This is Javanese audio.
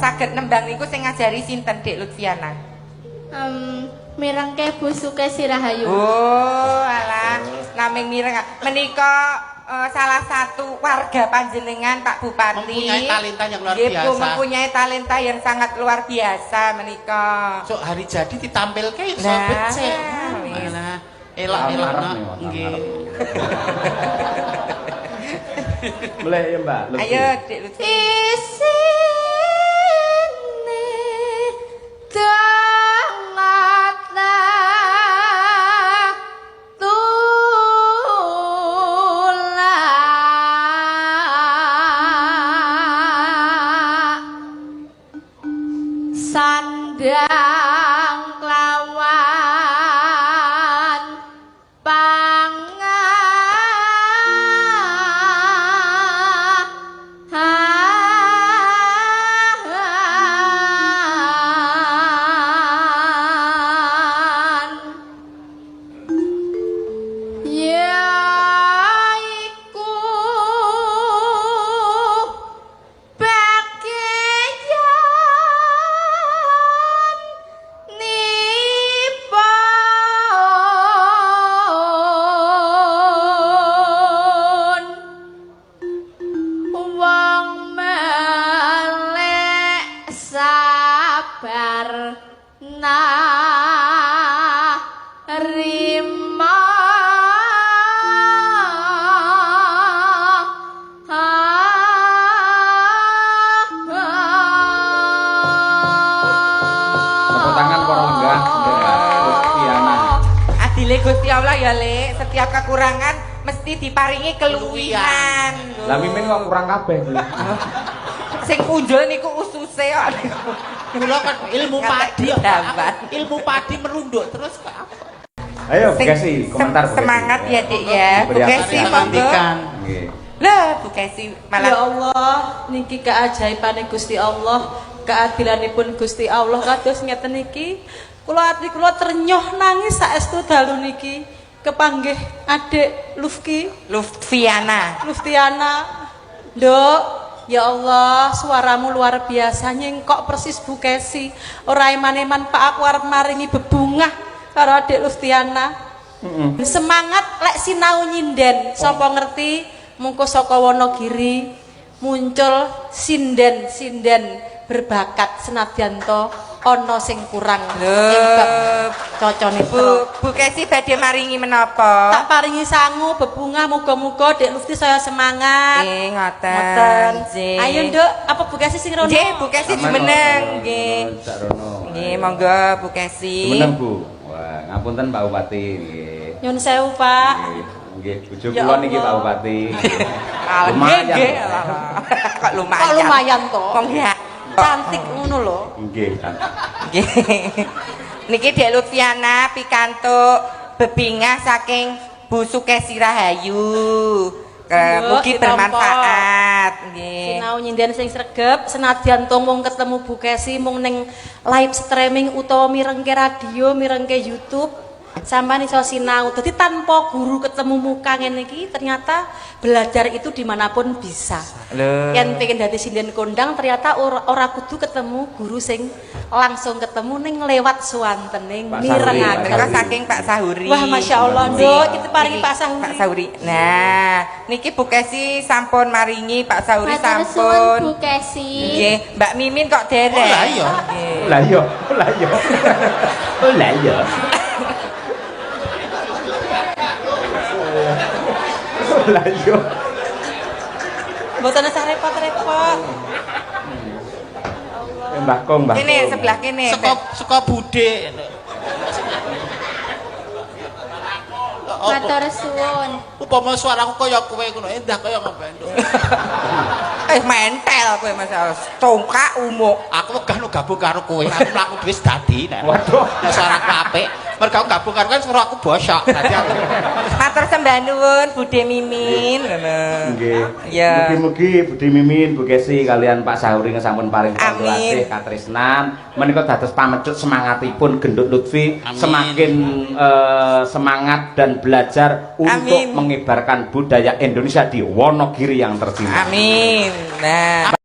saged nembang niku sing ngajari sinten Dik Lutfiana? Mirengke Bu Sukesi Rahayu. Oh, alah, naming mireng. Menika salah satu warga panjenengan Pak Bupati. Mempunyai talenta yang luar biasa. Mempunyai talenta yang sangat luar biasa menika. So hari jadi ditampilke iso Nah, becik. wis. Alah, elak-elakna nggih. Boleh ya Mbak? Ayo Dik Lutfi. Isine tangata tulak sandang kelawan yaiku bagian nipun wong melek sabar narima Tepuk tangan para lenggah. Lutfiana. Adile Gusti Allah ya, Lek. Setiap kekurangan mesti diparingi keluwihan. Lah Mimin kok kurang kabeh iki. Sing punjul niku ususe kok. Kula kan ilmu padi ya. Dapat. Ilmu padi merunduk terus kok apa? Ayo Bu Sing- Kesi, komentar Bu Kesi. Semangat ya, Dik ya. Bu Beri Kesi apresiasi. monggo. Nggih. Lah, Bu Kesi Ya malah Allah, niki keajaibane Gusti Allah, keadilanipun Gusti Allah kados ngeten niki. Kula ati kula ternyoh nangis saestu dalu niki kepanggih adik Lutfiana. Luftiana. Nduk, ya Allah, suaramu luar biasa nyengkok persis Bu Kesi. Ora eman-eman Pak aku arep maringi bebungah karo adik Luftiana. Semangat lek sinau nyinden, sapa ngerti mungko saka Wonogiri muncul sinden-sinden berbakat senadyan to ana sing kurang ing bab cocone Bu Kesi badhe maringi menapa? tak paringi sangu bebungah muga-muga Dek Lufti saya semangat. Ngoten. Nggih. Ayo Nduk, apa Bu Kesi sing rono? Nggih, Bu Kesi jumeneng. Nggih. Cak Rono. Nggih, monggo Bu Kesi. Jumeneng Bu. Wah, ngapunten Pak Bupati nggih. Nyun sewu, Pak. Nggih, bojo Ya kula niki Allah. Pak Bupati. Lumayan. Lumayan. Kok lumayan. Kok lumayan to? Wong ya. Cantik ngono lho. Nggih. Nggih. Niki Dek Lutfiana pikantuk bebingah saking Bu Sukesi Rahayu. Mugi ditampa. bermanfaat. Nggih. Sinau nyinden sing sregep senadyan to mung ketemu Bu Kesi mung ning live streaming utawa mirengke radio, mirengke YouTube. Sampai iso sinau. Jadi tanpa guru ketemu muka ngene iki ternyata belajar itu dimanapun bisa. Lho. Yang pengen dadi sinden kondang ternyata ora kudu ketemu guru sing langsung ketemu ning lewat suwantening Pak mirengaken. Mereka saking Pak Sahuri. Wah, Masya Allah, Nduk, kita paringi Pak Sahuri. Pak Sahuri. Nah, niki Bu Kesi sampun maringi Pak Sahuri Matur suwun sampun. Bu Kesi. Nggih, Mbak Mimin kok derek. Oh, lah iya. Nggih. Lah iya, lah iya. Oh lah iya. Lah iya. Mboten usah repot-repot. Mbah Kong, Mbah. Kene Kong. sebelah kene. Saka bude. Matur suwun. Upama suaraku kaya kowe ngono, endah kaya ngopo Nduk. Mentel kowe Mas. Congkak umuk. Aku wegah nu gabung karo kowe, aku mlaku dhewe dadi nek. Waduh. Nek suaraku apik, mergo aku gabung karo kan suara aku bosok. Dadi aku Matur sembah nuwun Bude Mimin. Nggih. Ya. Mugi-mugi Budi Mimin, Bu Kesi kalian Pak Sahuri sampun paring pantulasih Amin. katresnan menika dados pamecut semangatipun Gendut Lutfi Amin. semakin semangat dan belajar untuk Amin. mengibarkan budaya Indonesia di Wonogiri yang tercinta. Amin. Nah.